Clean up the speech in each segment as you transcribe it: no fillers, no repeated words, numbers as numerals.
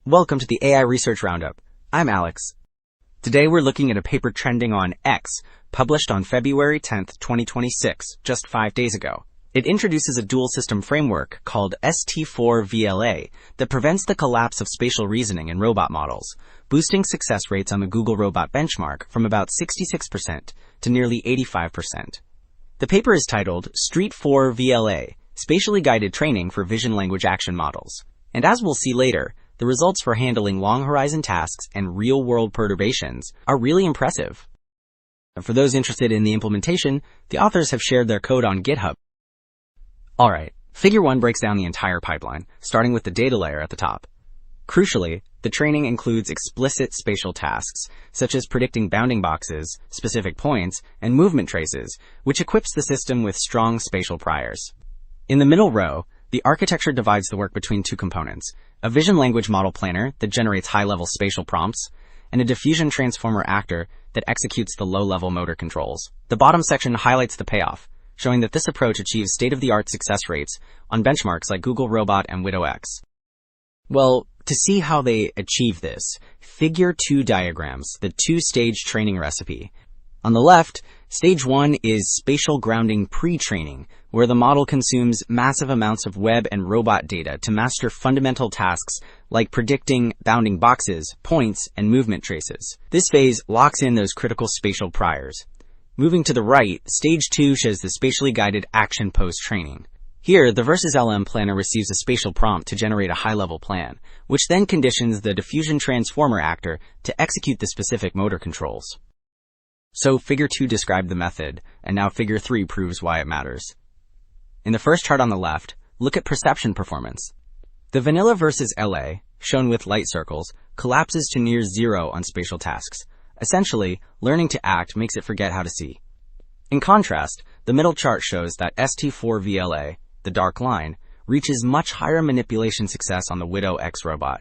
Welcome to the AI Research Roundup. I'm Alex. Today we're looking at a paper trending on X, published on February 10th, 2026, just 5 days ago. It introduces a dual system framework called ST4VLA that prevents the collapse of spatial reasoning in robot models, boosting success rates on the Google Robot benchmark from about 66% to nearly 85%. The paper is titled ST4VLA, Spatially Guided Training for Vision Language Action Models. And as we'll see later, the results for handling long horizon tasks and real-world perturbations are really impressive. And for those interested in the implementation, the authors have shared their code on GitHub. Alright, Figure 1 breaks down the entire pipeline, starting with the data layer at the top. Crucially, the training includes explicit spatial tasks, such as predicting bounding boxes, specific points, and movement traces, which equips the system with strong spatial priors. In the middle row, the architecture divides the work between two components: a vision language model planner that generates high-level spatial prompts, and a diffusion transformer actor that executes the low-level motor controls. The bottom section highlights the payoff, showing that this approach achieves state-of-the-art success rates on benchmarks like Google Robot and WidowX. Well, to see how they achieve this, Figure 2 diagrams the two-stage training recipe. On the left, Stage 1 is spatial grounding pre-training, where the model consumes massive amounts of web and robot data to master fundamental tasks like predicting bounding boxes, points, and movement traces. This phase locks in those critical spatial priors. Moving to the right, Stage 2 shows the spatially guided action post-training. Here, the Versus LM planner receives a spatial prompt to generate a high-level plan, which then conditions the diffusion transformer actor to execute the specific motor controls. So Figure 2 described the method, and now Figure 3 proves why it matters. In the first chart on the left, look at perception performance. The vanilla Versus LA, shown with light circles, collapses to near zero on spatial tasks. Essentially, learning to act makes it forget how to see. In contrast, the middle chart shows that ST4VLA, the dark line, reaches much higher manipulation success on the WidowX robot.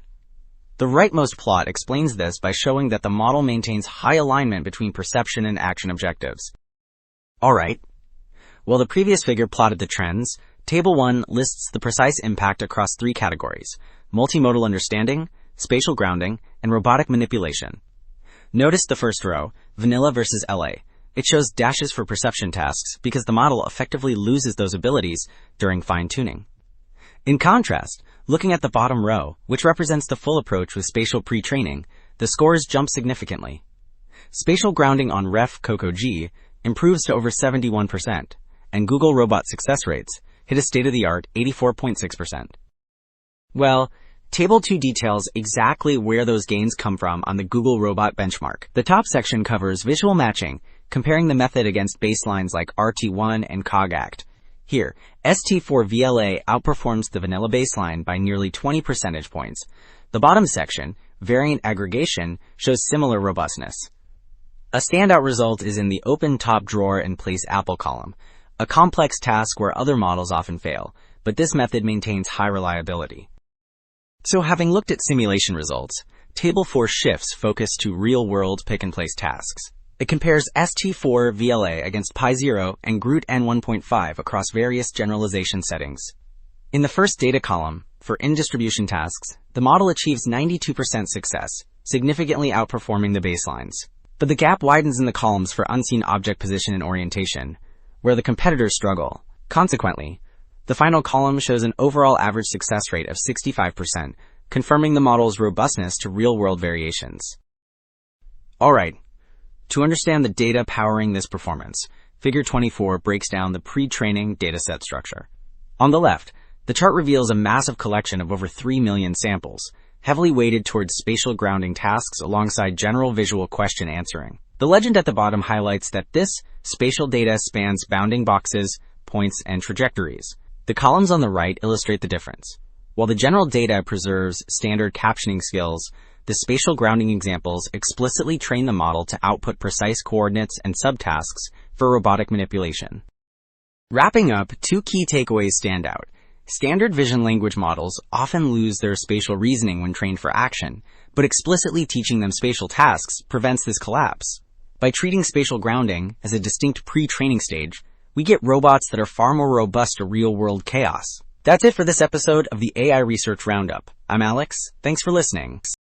The rightmost plot explains this by showing that the model maintains high alignment between perception and action objectives. Alright. While the previous figure plotted the trends, Table 1 lists the precise impact across three categories: multimodal understanding, spatial grounding, and robotic manipulation. Notice the first row, vanilla versus LA. It shows dashes for perception tasks because the model effectively loses those abilities during fine-tuning. In contrast, looking at the bottom row, which represents the full approach with spatial pre-training, the scores jump significantly. Spatial grounding on Ref Coco G improves to over 71%, and Google Robot success rates hit a state-of-the-art 84.6%. Well, Table 2 details exactly where those gains come from on the Google Robot benchmark. The top section covers visual matching, comparing the method against baselines like RT1 and CogAct. Here, ST4VLA outperforms the vanilla baseline by nearly 20 percentage points. The bottom section, variant aggregation, shows similar robustness. A standout result is in the open top drawer and place Apple column, a complex task where other models often fail, but this method maintains high reliability. So having looked at simulation results, Table 4 shifts focus to real-world pick-and-place tasks. It compares ST4VLA against Pi0 and Groot N1.5 across various generalization settings. In the first data column, for in-distribution tasks, the model achieves 92% success, significantly outperforming the baselines. But the gap widens in the columns for unseen object position and orientation, where the competitors struggle. Consequently, the final column shows an overall average success rate of 65%, confirming the model's robustness to real-world variations. Alright. To understand the data powering this performance, Figure 24 breaks down the pre-training dataset structure. On the left, the chart reveals a massive collection of over 3 million samples, heavily weighted towards spatial grounding tasks alongside general visual question answering. The legend at the bottom highlights that this spatial data spans bounding boxes, points, and trajectories. The columns on the right illustrate the difference. While the general data preserves standard captioning skills, the spatial grounding examples explicitly train the model to output precise coordinates and subtasks for robotic manipulation. Wrapping up, two key takeaways stand out. Standard vision language models often lose their spatial reasoning when trained for action, but explicitly teaching them spatial tasks prevents this collapse. By treating spatial grounding as a distinct pre-training stage, we get robots that are far more robust to real-world chaos. That's it for this episode of the AI Research Roundup. I'm Alex. Thanks for listening.